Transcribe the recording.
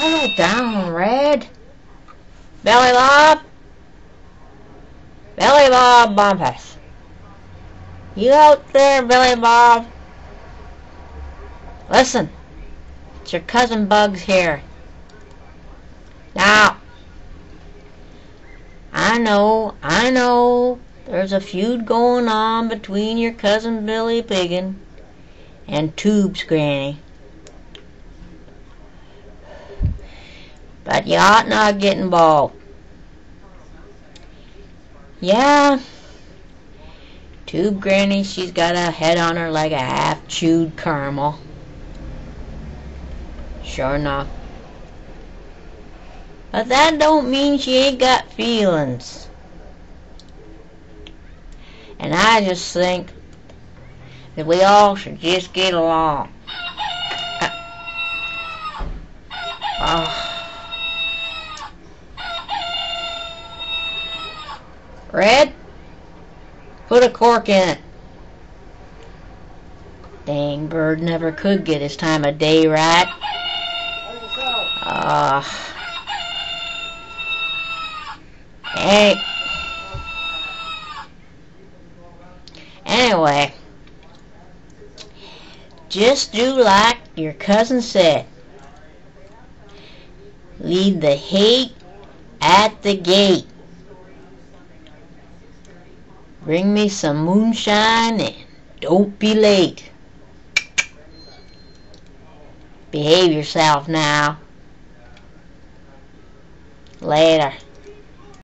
Settle down, Red. Billy Bob? Billy Bob Bumpus. You out there, Billy Bob? Listen, it's your cousin Bugs here. Now, I know, there's a feud going on between your cousin Billy Piggin and Tubes Granny. But you ought not get involved. Yeah, Tube Granny, she's got a head on her like a half-chewed caramel. Sure enough. But that don't mean she ain't got feelings. And I just think that we all should just get along. Red, put a cork in it. Dang bird never could get his time of day right. Hey. Anyway, just do like your cousin said. Leave the hate at the gate. Bring me some moonshine and don't be late. Behave yourself now. Later.